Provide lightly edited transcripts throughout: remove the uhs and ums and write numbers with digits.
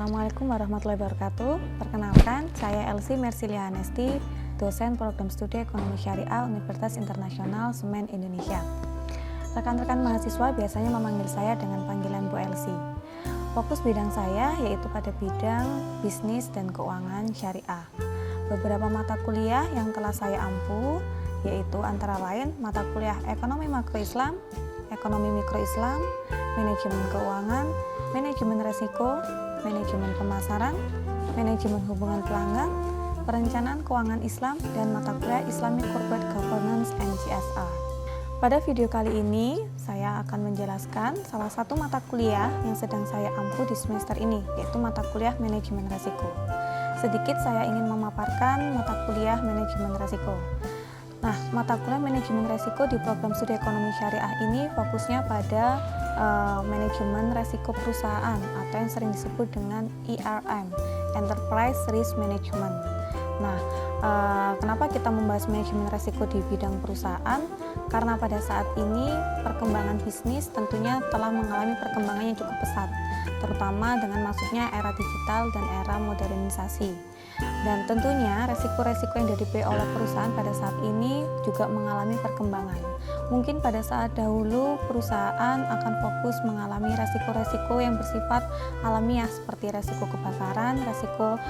Assalamualaikum warahmatullahi wabarakatuh. Perkenalkan, saya Elsie Mersilia Hanesti, dosen program studi Ekonomi Syariah Universitas Internasional Semen Indonesia. Rekan-rekan mahasiswa biasanya memanggil saya dengan panggilan Bu Elsie. Fokus bidang saya yaitu pada bidang bisnis dan keuangan syariah. Beberapa mata kuliah yang telah saya ampu yaitu antara lain mata kuliah Ekonomi Makro Islam, Ekonomi Mikro Islam, Manajemen Keuangan, Manajemen Resiko, Manajemen Pemasaran, Manajemen Hubungan Pelanggan, Perencanaan Keuangan Islam, dan mata kuliah Islamic Corporate Governance and CSR. Pada video kali ini, saya akan menjelaskan salah satu mata kuliah yang sedang saya ampu di semester ini, yaitu mata kuliah Manajemen Resiko. Sedikit saya ingin memaparkan mata kuliah Manajemen Resiko. Nah, mata kuliah Manajemen Resiko di program studi Ekonomi Syariah ini fokusnya pada manajemen resiko perusahaan atau yang sering disebut dengan ERM, Enterprise Risk Management. Nah, kenapa kita membahas manajemen resiko di bidang perusahaan? Karena pada saat ini perkembangan bisnis tentunya telah mengalami perkembangan yang cukup pesat, terutama dengan masuknya era digital dan era modernisasi. Dan tentunya resiko-resiko yang dihadapi oleh perusahaan pada saat ini juga mengalami perkembangan. Mungkin pada saat dahulu perusahaan akan fokus mengalami resiko-resiko yang bersifat alamiah seperti resiko kebakaran, resiko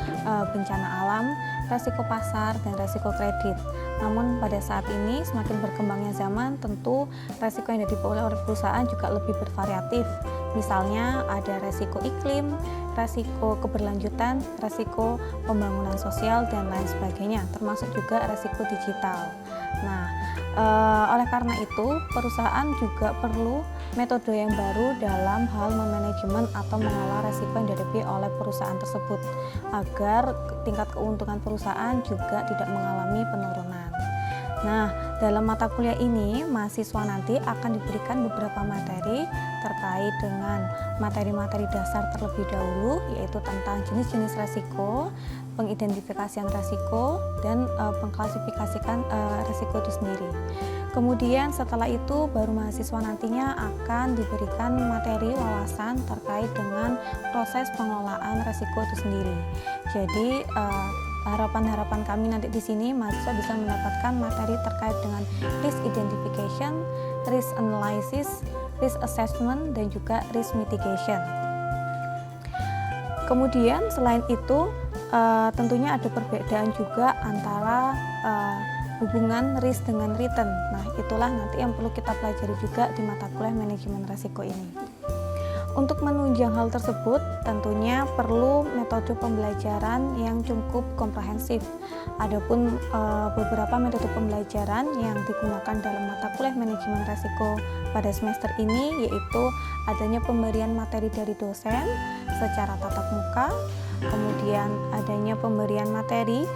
bencana alam, resiko pasar, dan resiko kredit. Namun pada saat ini semakin berkembangnya zaman, tentu resiko yang dihadapi oleh perusahaan juga lebih bervariatif. Misalnya ada resiko iklim, resiko keberlanjutan, resiko pembangunan sosial, dan lain sebagainya, termasuk juga resiko digital. Nah, oleh karena itu perusahaan juga perlu metode yang baru dalam hal memanajemen atau mengelola resiko yang dihadapi oleh perusahaan tersebut agar tingkat keuntungan perusahaan juga tidak mengalami penurunan. Nah, dalam mata kuliah ini, mahasiswa nanti akan diberikan beberapa materi terkait dengan materi-materi dasar terlebih dahulu, yaitu tentang jenis-jenis resiko, pengidentifikasian resiko, dan pengklasifikasikan resiko itu sendiri. Kemudian setelah itu baru mahasiswa nantinya akan diberikan materi wawasan terkait dengan proses pengelolaan resiko itu sendiri. Jadi harapan-harapan kami nanti di sini mahasiswa bisa mendapatkan materi terkait dengan risk identification, risk analysis, risk assessment, dan juga risk mitigation. Kemudian selain itu tentunya ada perbedaan juga antara hubungan risk dengan return. Nah, itulah nanti yang perlu kita pelajari juga di mata kuliah manajemen resiko ini. Untuk menunjang hal tersebut, tentunya perlu metode pembelajaran yang cukup komprehensif. Adapun beberapa metode pembelajaran yang digunakan dalam mata kuliah manajemen resiko pada semester ini yaitu adanya pemberian materi dari dosen secara tatap muka, kemudian adanya pemberian materi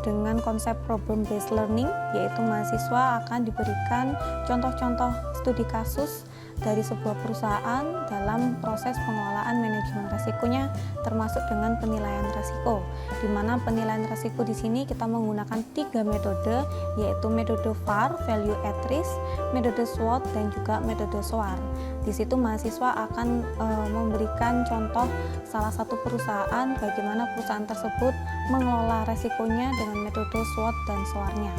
dengan konsep problem based learning, yaitu mahasiswa akan diberikan contoh-contoh studi kasus dari sebuah perusahaan dalam proses pengelolaan manajemen resikonya, termasuk dengan penilaian resiko, di mana penilaian resiko di sini kita menggunakan 3 metode, yaitu metode VAR (Value at Risk), metode SWOT, dan juga metode SOAR. Di situ mahasiswa akan memberikan contoh salah satu perusahaan, bagaimana perusahaan tersebut mengelola resikonya dengan metode SWOT dan SOAR-nya.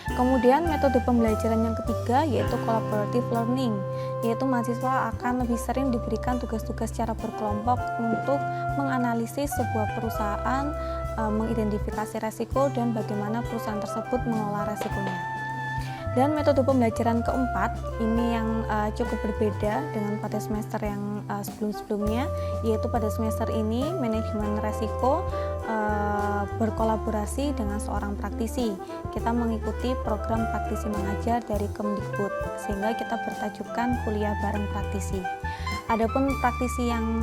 Kemudian metode pembelajaran yang ketiga yaitu collaborative learning, yaitu mahasiswa akan lebih sering diberikan tugas-tugas secara berkelompok untuk menganalisis sebuah perusahaan, mengidentifikasi resiko, dan bagaimana perusahaan tersebut mengelola resikonya. Dan metode pembelajaran keempat ini yang cukup berbeda dengan pada semester yang sebelum-sebelumnya, yaitu pada semester ini manajemen resiko berkolaborasi dengan seorang praktisi. Kita mengikuti program praktisi mengajar dari Kemdikbud, sehingga kita bertajukan kuliah bareng praktisi. Adapun praktisi yang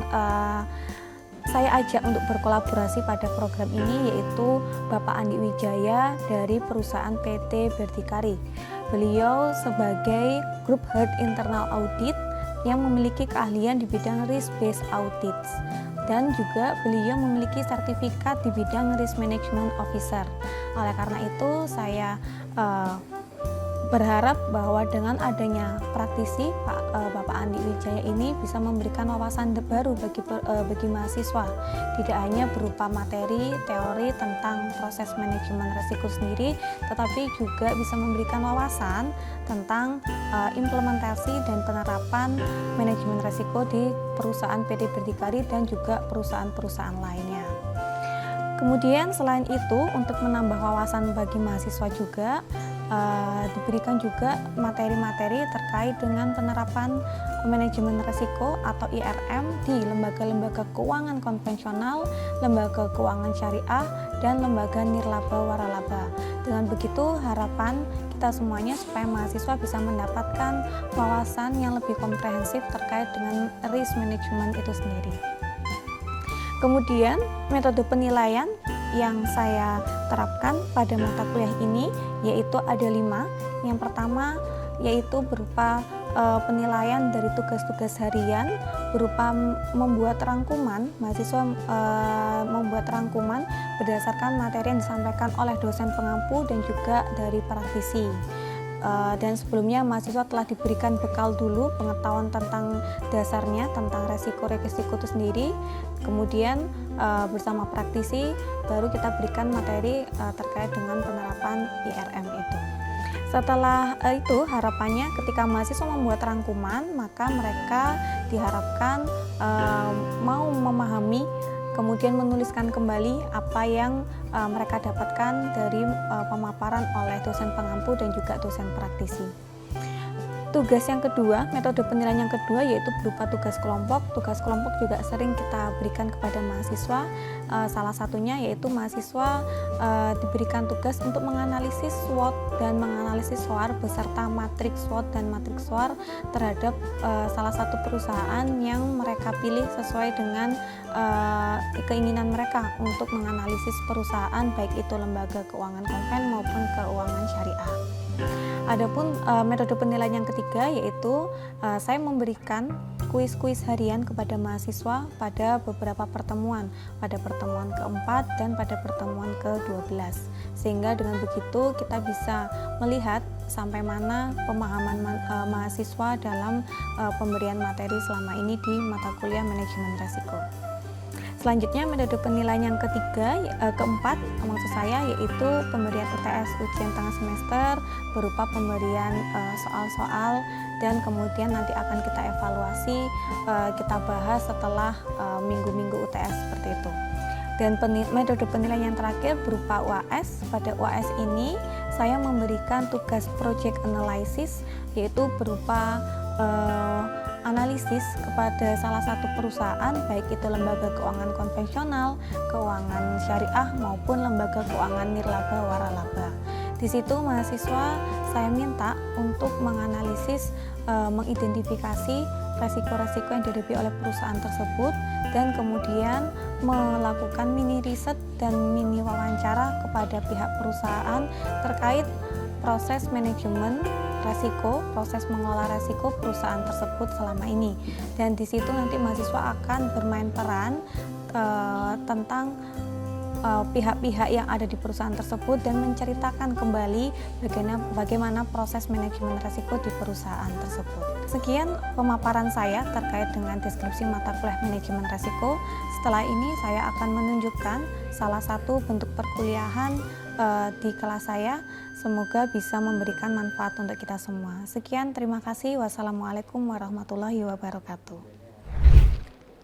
saya ajak untuk berkolaborasi pada program ini yaitu Bapak Andi Wijaya dari perusahaan PT Berdikari. Beliau sebagai Group Head Internal Audit yang memiliki keahlian di bidang risk-based audits, dan juga beliau memiliki sertifikat di bidang Risk Management Officer. Oleh karena itu saya berharap bahwa dengan adanya praktisi Bapak Andi Wijaya ini bisa memberikan wawasan baru bagi mahasiswa, tidak hanya berupa materi teori tentang proses manajemen resiko sendiri, tetapi juga bisa memberikan wawasan tentang implementasi dan penerapan manajemen resiko di perusahaan PT Berdikari dan juga perusahaan-perusahaan lainnya. Kemudian selain itu, untuk menambah wawasan bagi mahasiswa juga diberikan juga materi-materi terkait dengan penerapan manajemen risiko atau IRM di lembaga-lembaga keuangan konvensional, lembaga keuangan syariah, dan lembaga nirlaba waralaba. Dengan begitu harapan kita semuanya supaya mahasiswa bisa mendapatkan wawasan yang lebih komprehensif terkait dengan risk management itu sendiri. Kemudian metode penilaian yang saya terapkan pada mata kuliah ini yaitu ada 5. Yang pertama yaitu berupa penilaian dari tugas-tugas harian berupa membuat rangkuman, mahasiswa membuat rangkuman berdasarkan materi yang disampaikan oleh dosen pengampu dan juga dari praktisi. Dan sebelumnya mahasiswa telah diberikan bekal dulu pengetahuan tentang dasarnya, tentang resiko itu sendiri. Kemudian bersama praktisi baru kita berikan materi terkait dengan penerapan IRM itu. Setelah itu harapannya ketika mahasiswa membuat rangkuman, maka mereka diharapkan mau memahami, kemudian menuliskan kembali apa yang mereka dapatkan dari pemaparan oleh dosen pengampu dan juga dosen praktisi. Tugas yang kedua, metode penilaian yang kedua yaitu berupa tugas kelompok. Tugas kelompok juga sering kita berikan kepada mahasiswa. Salah satunya yaitu mahasiswa diberikan tugas untuk menganalisis SWOT dan menganalisis SOAR beserta matriks SWOT dan matriks SOAR terhadap salah satu perusahaan yang mereka pilih sesuai dengan keinginan mereka untuk menganalisis perusahaan, baik itu lembaga keuangan konven maupun keuangan syariah. Adapun metode penilaian yang ketiga yaitu saya memberikan kuis-kuis harian kepada mahasiswa pada beberapa pertemuan, pada pertemuan keempat dan pada pertemuan ke-12, sehingga dengan begitu kita bisa melihat sampai mana pemahaman mahasiswa dalam pemberian materi selama ini di mata kuliah manajemen risiko. Selanjutnya metode penilaian yang keempat maksud saya yaitu pemberian UTS ujian tengah semester berupa pemberian soal-soal dan kemudian nanti akan kita evaluasi, kita bahas setelah minggu-minggu UTS seperti itu. Dan metode penilaian yang terakhir berupa UAS. Pada UAS ini saya memberikan tugas project analysis yaitu berupa analisis kepada salah satu perusahaan, baik itu lembaga keuangan konvensional, keuangan syariah maupun lembaga keuangan nirlaba waralaba. Di situ mahasiswa saya minta untuk menganalisis, mengidentifikasi resiko-resiko yang dihadapi oleh perusahaan tersebut dan kemudian melakukan mini riset dan mini wawancara kepada pihak perusahaan terkait proses manajemen resiko, proses mengolah resiko perusahaan tersebut selama ini. Dan di situ nanti mahasiswa akan bermain peran tentang pihak-pihak yang ada di perusahaan tersebut dan menceritakan kembali bagaimana proses manajemen resiko di perusahaan tersebut. Sekian pemaparan saya terkait dengan deskripsi mata kuliah manajemen resiko. Setelah ini saya akan menunjukkan salah satu bentuk perkuliahan di kelas saya. Semoga bisa memberikan manfaat untuk kita semua. Sekian, terima kasih. Wassalamualaikum warahmatullahi wabarakatuh.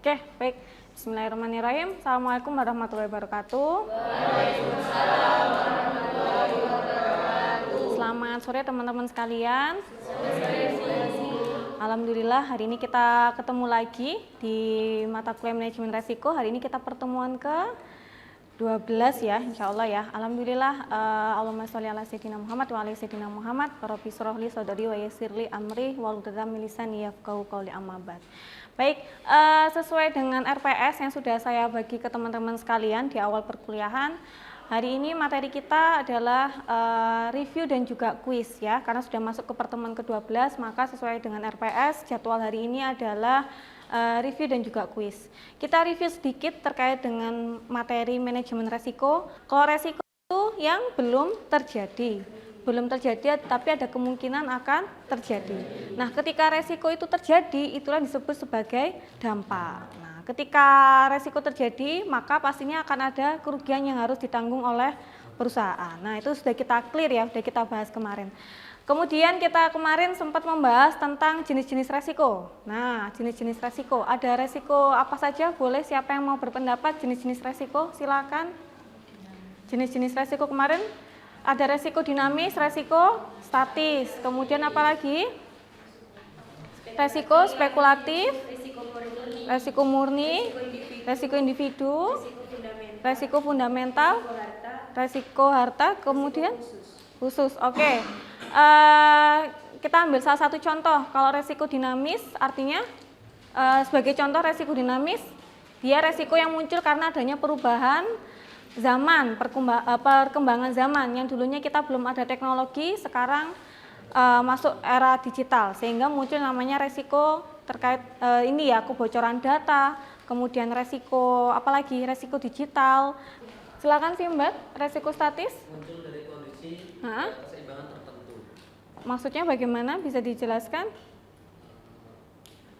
Oke, baik. Bismillahirrahmanirrahim. Assalamualaikum warahmatullahi wabarakatuh. Waalaikumsalam warahmatullahi wabarakatuh. Selamat sore teman-teman sekalian. Alhamdulillah hari ini kita ketemu lagi di mata kuliah manajemen resiko. Hari ini kita pertemuan ke-12 ya, insya Allah ya. Alhamdulillah, Allahumma sholli ala sayyidina Muhammad wa ala sayyidina Muhammad. Rabbi shrah li sadri wa yassir li amri wahlul min lisani yafqahu qawli, amma ba'd. Baik, sesuai dengan RPS yang sudah saya bagi ke teman-teman sekalian di awal perkuliahan, hari ini materi kita adalah review dan juga kuis ya. Karena sudah masuk ke pertemuan ke-12, maka sesuai dengan RPS, jadwal hari ini adalah review dan juga kuis. Kita review sedikit terkait dengan materi manajemen resiko. Kalau resiko itu yang belum terjadi, belum terjadi, tapi ada kemungkinan akan terjadi. Nah, ketika resiko itu terjadi, itulah disebut sebagai dampak. Nah, ketika resiko terjadi, maka pastinya akan ada kerugian yang harus ditanggung oleh perusahaan. Nah, itu sudah kita clear ya, sudah kita bahas kemarin. Kemudian kita kemarin sempat membahas tentang jenis-jenis resiko. Nah, jenis-jenis resiko, ada resiko apa saja? Boleh siapa yang mau berpendapat jenis-jenis resiko? Silakan. Jenis-jenis resiko kemarin ada resiko dinamis, resiko statis. Kemudian apa lagi? Resiko spekulatif, resiko murni, resiko individu, resiko fundamental, resiko harta, kemudian khusus. Oke. Kita ambil salah satu contoh. Kalau resiko dinamis artinya sebagai contoh resiko dinamis, dia resiko yang muncul karena adanya perubahan zaman, perkembangan zaman yang dulunya kita belum ada teknologi, sekarang masuk era digital sehingga muncul namanya resiko terkait ini ya, kebocoran data, kemudian resiko apalagi resiko digital. Silakan sih Mbak, resiko statis muncul dari kondisi keseimbangan tertentu. Maksudnya bagaimana, bisa dijelaskan?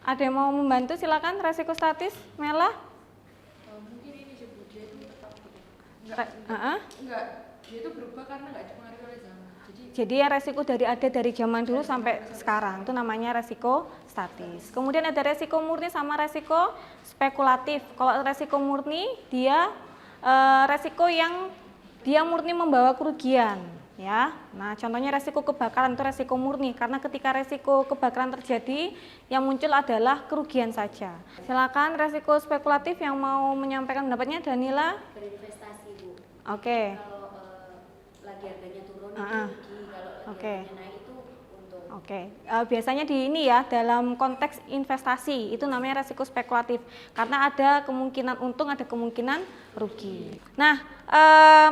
Ada yang mau membantu? Silakan. Resiko statis, Mela. Mungkin ini sebut dia itu tetap Enggak, dia itu berubah karena nggak dipengaruhi oleh zaman. Jadi yang resiko ada dari zaman dulu sampai sekarang, itu namanya resiko statis. Kemudian ada resiko murni sama resiko spekulatif. Kalau resiko murni, dia resiko yang dia murni membawa kerugian. Ya, nah contohnya resiko kebakaran itu resiko murni, karena ketika resiko kebakaran terjadi yang muncul adalah kerugian saja. Silakan resiko spekulatif yang mau menyampaikan pendapatnya, Danila. Berinvestasi Bu. Oke. Kalau lagi harganya turun itu rugi, kalau lagi harganya naik itu untung. Oke. Biasanya di ini ya, dalam konteks investasi itu namanya resiko spekulatif, karena ada kemungkinan untung, ada kemungkinan rugi. Nah,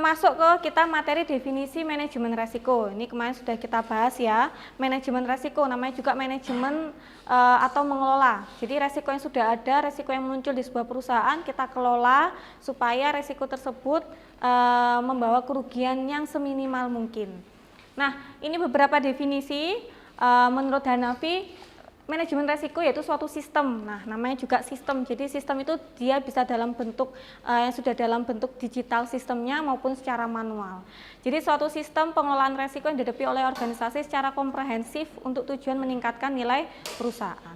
masuk ke kita materi definisi manajemen resiko. Ini kemarin sudah kita bahas ya. Manajemen resiko namanya juga manajemen atau mengelola. Jadi resiko yang sudah ada, resiko yang muncul di sebuah perusahaan kita kelola supaya resiko tersebut membawa kerugian yang seminimal mungkin. Nah, ini beberapa definisi menurut Hanafi. Manajemen resiko yaitu suatu sistem. Nah, namanya juga sistem. Jadi sistem itu dia bisa dalam bentuk yang sudah dalam bentuk digital sistemnya maupun secara manual. Jadi suatu sistem pengelolaan resiko yang dihadapi oleh organisasi secara komprehensif untuk tujuan meningkatkan nilai perusahaan.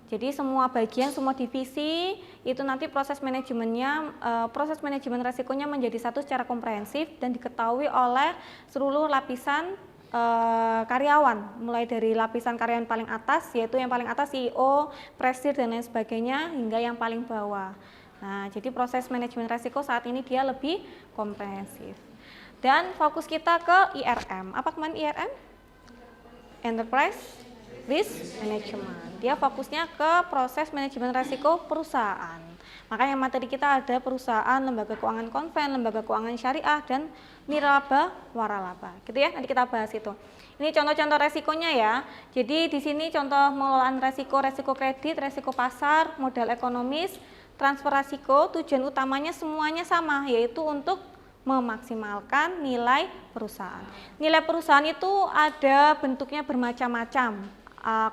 Jadi semua bagian, semua divisi itu nanti proses manajemennya, proses manajemen resikonya menjadi satu secara komprehensif dan diketahui oleh seluruh lapisan karyawan, mulai dari lapisan karyawan paling atas, yaitu yang paling atas CEO, presidir dan lain sebagainya, hingga yang paling bawah. Nah, jadi proses manajemen resiko saat ini dia lebih komprehensif. Dan fokus kita ke IRM. Apa kemarin IRM? Enterprise Risk Management. Dia fokusnya ke proses manajemen resiko perusahaan. Makanya materi kita ada perusahaan, lembaga keuangan konven, lembaga keuangan syariah, dan nirlaba, waralaba. Gitu ya, nanti kita bahas itu. Ini contoh-contoh resikonya ya. Jadi di sini contoh pengelolaan resiko, resiko kredit, resiko pasar, modal ekonomis, transfer resiko, tujuan utamanya semuanya sama, yaitu untuk memaksimalkan nilai perusahaan. Nilai perusahaan itu ada bentuknya bermacam-macam.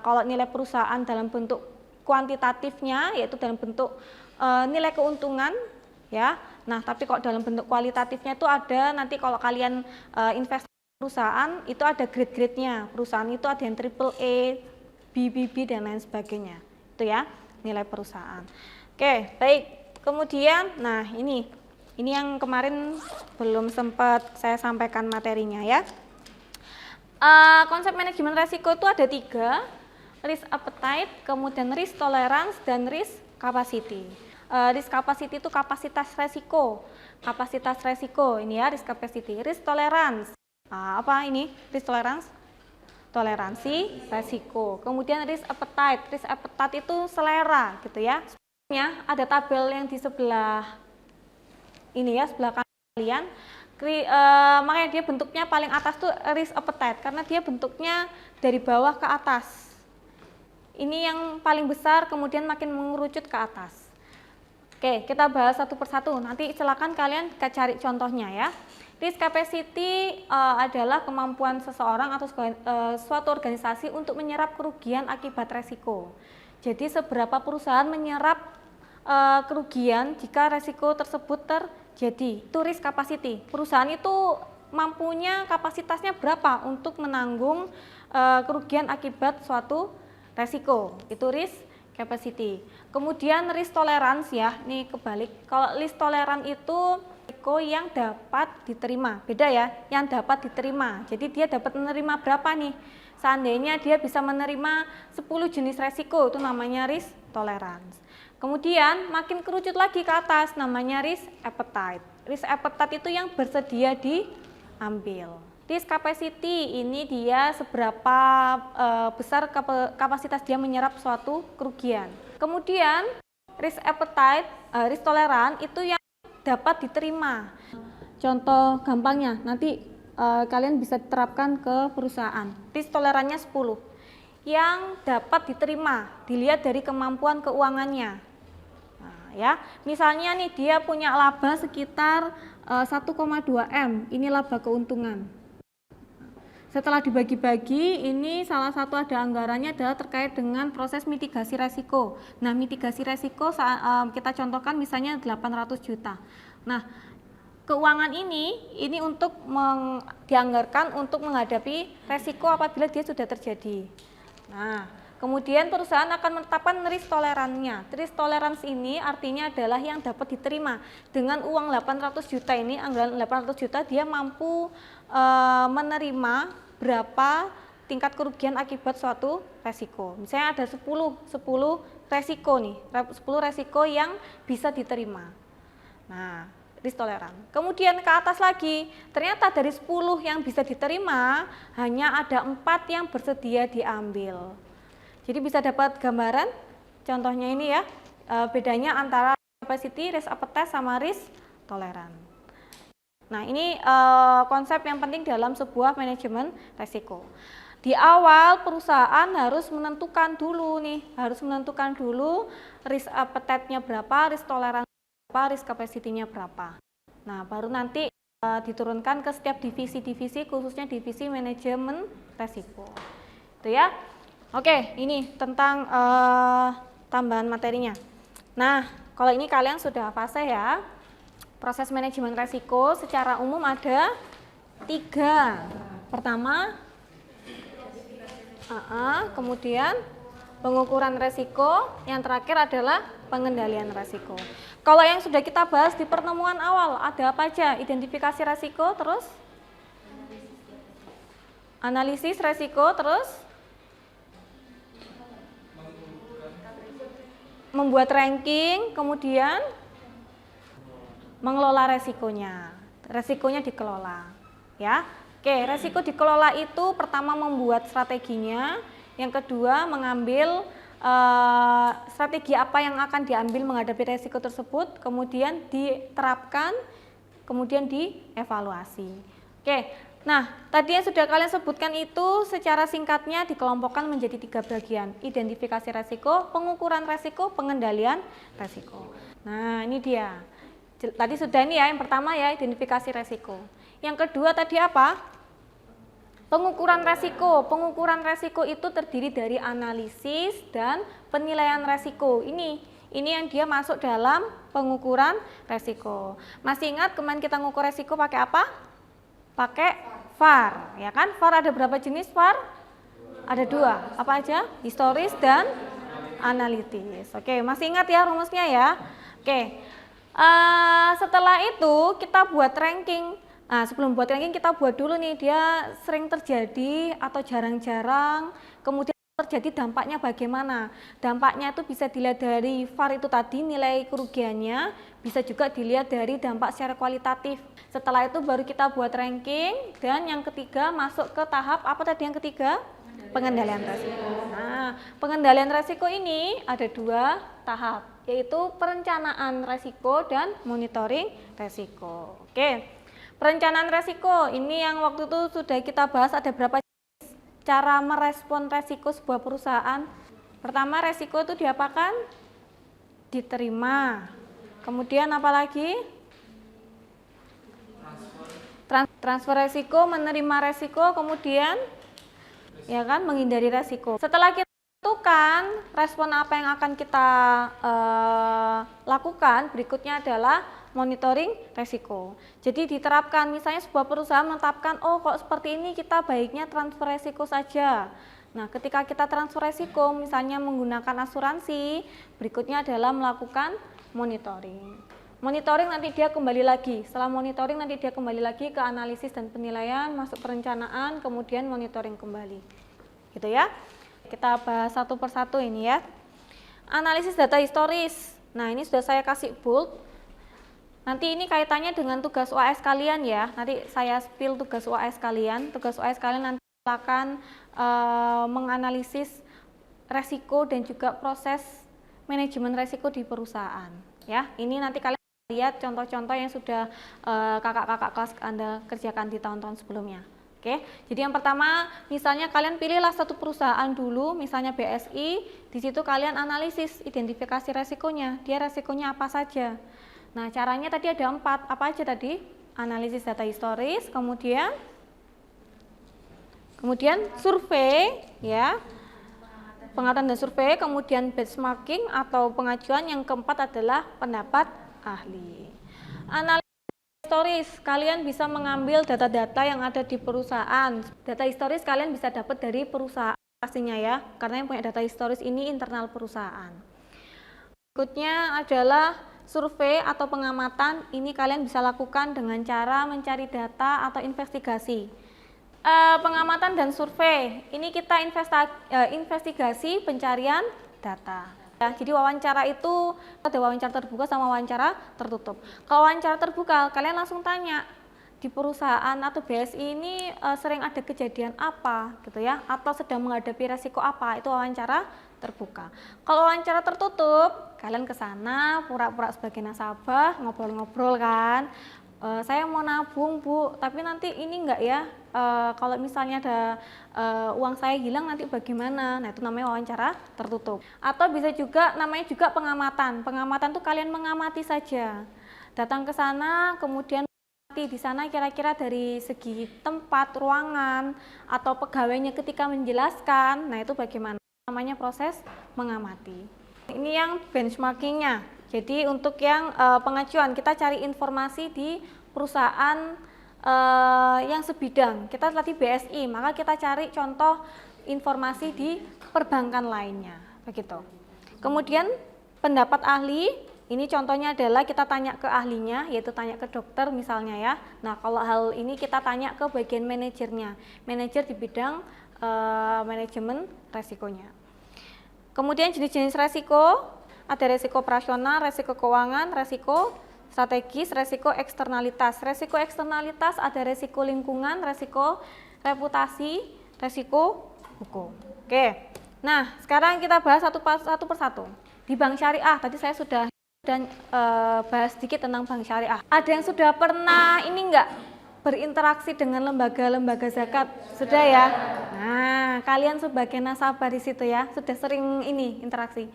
Kalau nilai perusahaan dalam bentuk kuantitatifnya, yaitu dalam bentuk nilai keuntungan, ya. Nah, tapi kalau dalam bentuk kualitatifnya itu ada, nanti kalau kalian investasi perusahaan itu ada grade-grade-nya. Perusahaan itu ada yang AAA, BBB dan lain sebagainya. Itu ya, nilai perusahaan. Oke, baik. Kemudian, nah ini yang kemarin belum sempat saya sampaikan materinya ya. Konsep manajemen resiko itu ada 3, risk appetite, kemudian risk tolerance, dan risk capacity. Risk capacity itu kapasitas resiko. Kapasitas resiko ini ya, risk capacity. Risk tolerance. Apa ini? Risk tolerance? Toleransi resiko. Kemudian risk appetite. Risk appetite itu selera gitu ya. Sebenarnya ada tabel yang di sebelah ini ya, sebelah kanan kalian. Makanya dia bentuknya paling atas tuh risk appetite karena dia bentuknya dari bawah ke atas. Ini yang paling besar, kemudian makin mengerucut ke atas. Oke, kita bahas satu persatu. Nanti silakan kalian cari contohnya ya. Risk capacity adalah kemampuan seseorang atau suatu organisasi untuk menyerap kerugian akibat resiko. Jadi seberapa perusahaan menyerap kerugian jika resiko tersebut terjadi. Itu risk capacity. Perusahaan itu mampunya kapasitasnya berapa untuk menanggung kerugian akibat suatu resiko. Itu risk capacity. Kemudian risk tolerance ya, ini kebalik. Kalau risk tolerance itu risiko yang dapat diterima, beda ya, yang dapat diterima. Jadi dia dapat menerima berapa nih? Seandainya dia bisa menerima 10 jenis resiko, itu namanya risk tolerance. Kemudian makin kerucut lagi ke atas, namanya risk appetite. Risk appetite itu yang bersedia diambil. Risk capacity ini dia seberapa besar kapasitas dia menyerap suatu kerugian. Kemudian risk appetite, risk tolerance itu yang dapat diterima. Contoh gampangnya, nanti kalian bisa terapkan ke perusahaan. Risk tolerannya 10. Yang dapat diterima, dilihat dari kemampuan keuangannya. Nah, ya, misalnya nih dia punya laba sekitar 1,2 M, ini laba keuntungan. Setelah dibagi-bagi, ini salah satu ada anggarannya adalah terkait dengan proses mitigasi resiko. Nah, mitigasi resiko kita contohkan misalnya 800 juta. Nah, keuangan ini untuk dianggarkan untuk menghadapi resiko apabila dia sudah terjadi. Nah, kemudian perusahaan akan menetapkan risk tolerannya. Risk tolerance ini artinya adalah yang dapat diterima. Dengan uang 800 juta ini, anggaran 800 juta, dia mampu menerima berapa tingkat kerugian akibat suatu resiko. Misalnya ada 10 resiko nih, 10 resiko yang bisa diterima. Nah, risk tolerance. Kemudian ke atas lagi, ternyata dari 10 yang bisa diterima, hanya ada 4 yang bersedia diambil. Jadi bisa dapat gambaran, contohnya ini ya, bedanya antara capacity, risk appetite, sama risk tolerance. Nah, ini konsep yang penting dalam sebuah manajemen resiko. Di awal perusahaan harus menentukan dulu risk appetite-nya berapa, risk tolerance berapa, risk capacity-nya berapa. Nah, baru nanti diturunkan ke setiap divisi-divisi, khususnya divisi manajemen resiko. Itu ya. Oke, ini tentang tambahan materinya. Nah, kalau ini kalian sudah fase ya. Proses manajemen resiko secara umum ada 3. Pertama, kemudian pengukuran resiko, yang terakhir adalah pengendalian resiko. Kalau yang sudah kita bahas di pertemuan awal, ada apa aja? Identifikasi resiko, terus analisis resiko, terus membuat ranking, kemudian mengelola resikonya. Resikonya dikelola, ya. Oke, resiko dikelola itu pertama membuat strateginya, yang kedua mengambil strategi apa yang akan diambil menghadapi resiko tersebut, kemudian diterapkan, kemudian dievaluasi. Oke, nah tadi yang sudah kalian sebutkan itu secara singkatnya dikelompokkan menjadi 3 bagian: identifikasi resiko, pengukuran resiko, pengendalian resiko. Nah, ini dia. Tadi sudah ini ya, yang pertama ya identifikasi resiko. Yang kedua tadi apa? Pengukuran resiko. Pengukuran resiko itu terdiri dari analisis dan penilaian resiko. Ini yang dia masuk dalam pengukuran resiko. Masih ingat kemarin kita ngukur resiko pakai apa? Pakai VAR, ya kan? VAR ada berapa jenis VAR? Ada 2. Apa aja? Historis dan analitis. Oke, masih ingat ya rumusnya ya? Oke. Setelah itu kita buat ranking. Nah, sebelum buat ranking kita buat dulu nih dia sering terjadi atau jarang-jarang, kemudian terjadi dampaknya bagaimana. Dampaknya itu bisa dilihat dari VAR itu tadi, nilai kerugiannya, bisa juga dilihat dari dampak secara kualitatif. Setelah itu baru kita buat ranking, dan yang ketiga masuk ke tahap apa tadi yang ketiga? Pengendalian resiko. Nah, pengendalian resiko ini ada 2 tahap, yaitu perencanaan resiko dan monitoring resiko. Oke, perencanaan resiko ini yang waktu itu sudah kita bahas, ada berapa cara merespon resiko sebuah perusahaan. Pertama, resiko itu diapakan? Diterima. Kemudian apa lagi? Transfer resiko, menerima resiko, kemudian ya kan menghindari resiko. Setelah kita tentukan respon apa yang akan kita lakukan, berikutnya adalah monitoring resiko. Jadi diterapkan, misalnya sebuah perusahaan menetapkan, oh kok seperti ini kita baiknya transfer resiko saja. Nah, ketika kita transfer resiko, misalnya menggunakan asuransi, berikutnya adalah melakukan monitoring. Monitoring nanti dia kembali lagi, setelah monitoring nanti dia kembali lagi ke analisis dan penilaian, masuk perencanaan, kemudian monitoring kembali. Gitu ya. Kita bahas satu persatu ini ya. Analisis data historis. Nah, ini sudah saya kasih bold. Nanti ini kaitannya dengan tugas UAS kalian ya. Nanti saya spill tugas UAS kalian. Tugas UAS kalian nanti akan menganalisis resiko dan juga proses manajemen resiko di perusahaan. Ya, ini nanti kalian lihat contoh-contoh yang sudah kakak-kakak kelas Anda kerjakan di tahun-tahun sebelumnya. Oke, jadi yang pertama, misalnya kalian pilihlah satu perusahaan dulu, misalnya BSI, di situ kalian analisis, identifikasi resikonya, dia resikonya apa saja. Nah, caranya tadi ada 4, apa aja tadi? Analisis data historis, kemudian survei, ya, pengamatan dan survei, kemudian benchmarking atau pengajuan, yang keempat adalah pendapat ahli. Analisis historis, kalian bisa mengambil data-data yang ada di perusahaan. Data historis kalian bisa dapat dari perusahaan pastinya ya, karena yang punya data historis ini internal perusahaan. Berikutnya adalah survei atau pengamatan. Ini kalian bisa lakukan dengan cara mencari data atau investigasi. Pengamatan dan survei, ini kita investigasi pencarian data. Ya, jadi wawancara itu ada wawancara terbuka sama wawancara tertutup. Kalau wawancara terbuka, kalian langsung tanya di perusahaan atau BSI ini sering ada kejadian apa gitu ya, atau sedang menghadapi resiko apa, itu wawancara terbuka. Kalau wawancara tertutup, kalian ke sana pura-pura sebagai nasabah, ngobrol-ngobrol kan. Saya mau nabung Bu, tapi nanti ini enggak ya, kalau misalnya ada uang saya hilang nanti bagaimana? Nah, itu namanya wawancara tertutup. Atau bisa juga namanya juga pengamatan. Pengamatan tuh kalian mengamati saja. Datang ke sana, kemudian di sana kira-kira dari segi tempat, ruangan, atau pegawainya ketika menjelaskan, nah itu bagaimana? Namanya proses mengamati. Ini yang benchmarkingnya. Jadi untuk yang pengajuan, kita cari informasi di perusahaan yang sebidang. Kita tadi BSI, maka kita cari contoh informasi di perbankan lainnya, begitu. Kemudian pendapat ahli, ini contohnya adalah kita tanya ke ahlinya, yaitu tanya ke dokter misalnya ya. Nah, kalau hal ini kita tanya ke bagian manajernya, manajer di bidang manajemen resikonya. Kemudian jenis-jenis resiko, ada resiko operasional, resiko keuangan, resiko strategis, resiko eksternalitas. Resiko eksternalitas ada resiko lingkungan, resiko reputasi, resiko hukum. Oke. Nah, sekarang kita bahas satu persatu. Di bank syariah, tadi saya sudah bahas sedikit tentang bank syariah. Ada yang sudah pernah ini enggak berinteraksi dengan lembaga-lembaga zakat? Sudah ya? Nah, kalian sebagai nasabah di situ ya, sudah sering ini interaksi.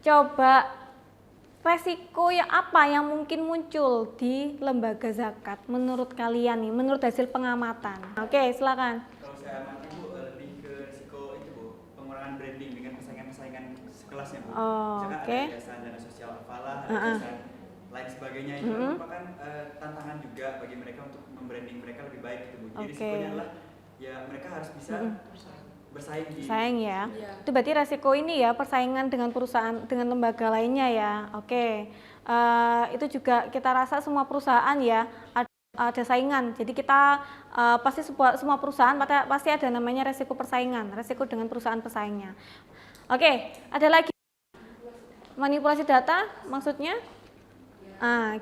Coba resiko yang apa yang mungkin muncul di lembaga zakat menurut kalian nih, menurut hasil pengamatan? Oke, silakan. Kalau saya amati Bu, lebih ke risiko itu Bu, pengurangan branding dengan persaingan-persaingan sekelasnya Bu. Misalkan ada yayasan dana sosial apalah, ada yayasan lain sebagainya, itu merupakan tantangan juga bagi mereka untuk membranding mereka lebih baik gitu Bu. Jadi risikonya adalah ya mereka harus bisa bersaing ya. Itu berarti resiko ini ya, persaingan dengan perusahaan, dengan lembaga lainnya ya. Oke. Itu juga kita rasa semua perusahaan ya ada saingan. Jadi kita pasti semua perusahaan pasti ada namanya resiko persaingan, resiko dengan perusahaan pesaingnya. Oke, ada lagi manipulasi data maksudnya?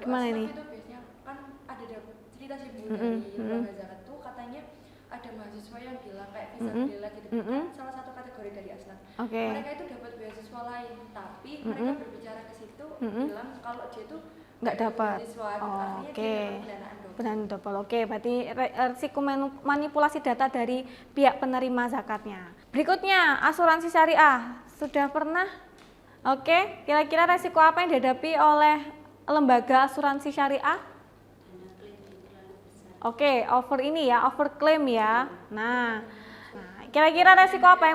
Gimana ini? Itu biasanya kan ada cerita sih Bu dari lembaga zakat tuh, katanya ada mahasiswa yang bilang kayak Fisabilillah gitu, kan salah satu kategori dari Asnaf. Mereka itu dapat beasiswa lain, tapi mereka berbicara ke situ bilang kalau dia itu nggak dapat. Pendanaan double. Oke, berarti risiko manipulasi data dari pihak penerima zakatnya. Berikutnya, asuransi syariah. Sudah pernah? Oke, kira-kira resiko apa yang dihadapi oleh lembaga asuransi syariah? Oke, over ini ya, over claim ya. Nah, kira-kira resiko apa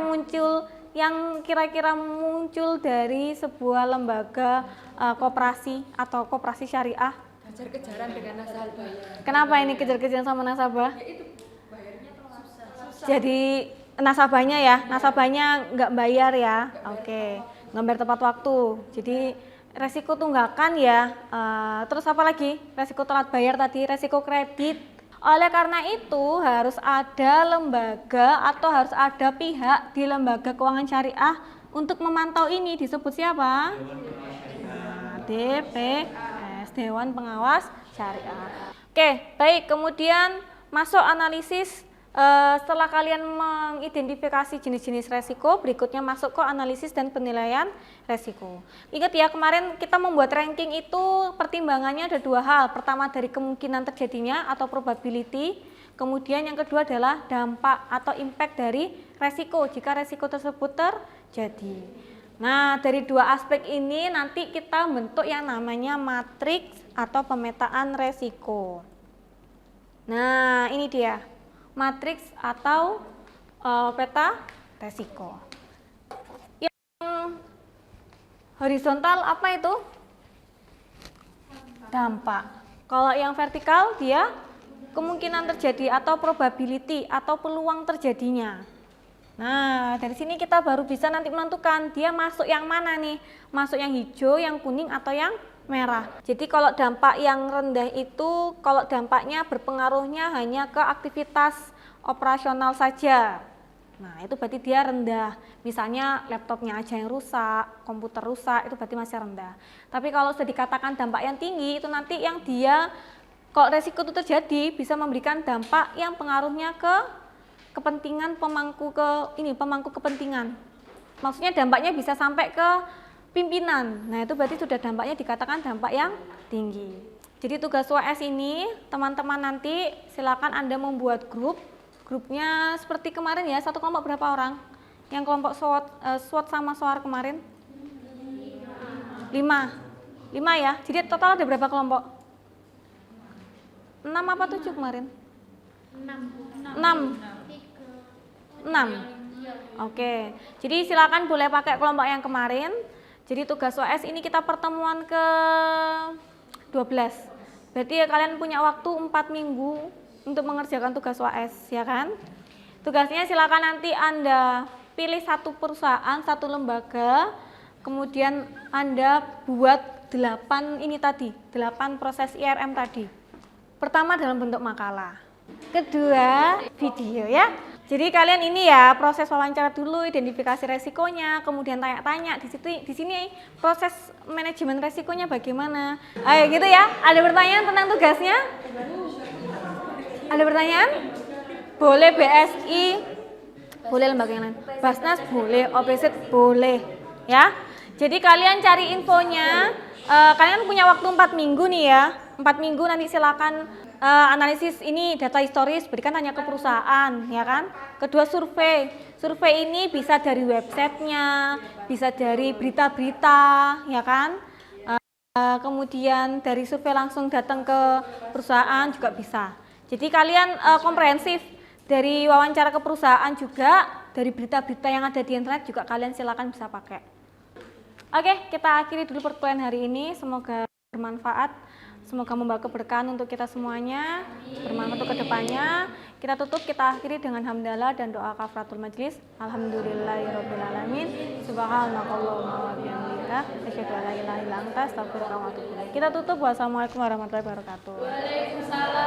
yang kira-kira muncul dari sebuah lembaga koperasi atau koperasi syariah? Kejar-kejaran dengan nasabah. Kenapa ini kejar-kejaran sama nasabah? Ya itu bayarnya terlalu susah. Jadi nasabahnya nggak bayar ya. Oke, nggak bayar tepat waktu. Jadi resiko tunggakan ya. Terus apa lagi? Resiko telat bayar tadi, resiko kredit. Oleh karena itu harus ada lembaga atau harus ada pihak di lembaga keuangan syariah untuk memantau ini, disebut siapa? DPS, Dewan Pengawas Syariah. Oke, baik, kemudian masuk analisis. Setelah kalian mengidentifikasi jenis-jenis resiko, berikutnya masuk ke analisis dan penilaian resiko. Ingat ya, kemarin kita membuat ranking itu pertimbangannya ada 2 hal. Pertama dari kemungkinan terjadinya atau probability, kemudian yang kedua adalah dampak atau impact dari resiko jika resiko tersebut terjadi. Nah, dari 2 aspek ini nanti kita bentuk yang namanya matriks atau pemetaan resiko. Nah, ini dia. Matriks atau peta resiko. Yang horizontal apa itu? Dampak. Kalau yang vertikal dia kemungkinan terjadi atau probability atau peluang terjadinya. Nah, dari sini kita baru bisa nanti menentukan dia masuk yang mana nih, masuk yang hijau, yang kuning atau yang merah. Jadi kalau dampak yang rendah itu, kalau dampaknya berpengaruhnya hanya ke aktivitas operasional saja. Nah, itu berarti dia rendah. Misalnya laptopnya aja yang rusak, komputer rusak, itu berarti masih rendah. Tapi kalau sudah dikatakan dampak yang tinggi, itu nanti yang dia, kalau resiko itu terjadi, bisa memberikan dampak yang pengaruhnya ke kepentingan pemangku kepentingan. Maksudnya dampaknya bisa sampai ke pimpinan. Nah, itu berarti sudah dampaknya dikatakan dampak yang tinggi. Jadi tugas UAS ini, teman-teman nanti silakan Anda membuat grupnya seperti kemarin ya, satu kelompok berapa orang? Yang kelompok SWOT sama SOAR kemarin? 5 ya, jadi total ada berapa kelompok? 6 apa 7 kemarin? 6. Oke, jadi silakan boleh pakai kelompok yang kemarin. Jadi tugas UAS ini kita pertemuan ke 12. Berarti ya kalian punya waktu 4 minggu untuk mengerjakan tugas UAS, ya kan? Tugasnya silakan nanti Anda pilih satu perusahaan, satu lembaga, kemudian Anda buat 8 proses IRM tadi. Pertama dalam bentuk makalah, kedua video ya. Jadi kalian ini ya proses wawancara dulu, identifikasi resikonya, kemudian tanya-tanya di sini proses manajemen resikonya bagaimana. Ayo gitu ya. Ada pertanyaan tentang tugasnya? Ada pertanyaan? Boleh BSI, boleh lembaga yang lain. Basnas boleh, OPZ boleh, ya. Jadi kalian cari infonya. Kalian punya waktu 4 minggu nih ya. 4 minggu nanti silakan analisis ini data historis, berikan tanya ke perusahaan, ya kan. Kedua survei ini bisa dari websitenya, bisa dari berita-berita, ya kan. Kemudian dari survei langsung datang ke perusahaan juga bisa. Jadi kalian komprehensif dari wawancara ke perusahaan juga, dari berita-berita yang ada di internet juga kalian silakan bisa pakai. Oke, kita akhiri dulu perkuliahan hari ini. Semoga bermanfaat. Semoga membawa keberkahan untuk kita semuanya, bermanfaat untuk kedepannya. Kita tutup, kita akhiri dengan hamdalah dan doa kafaratul majlis. Alhamdulillahirobbilalamin. Subhanakallahumma wa bihamdika, asyhadu an la ilaha illa anta, astaghfiruka wa atubu ilaik. Kita tutup. Wassalamualaikum warahmatullahi wabarakatuh. Waalaikumsalam.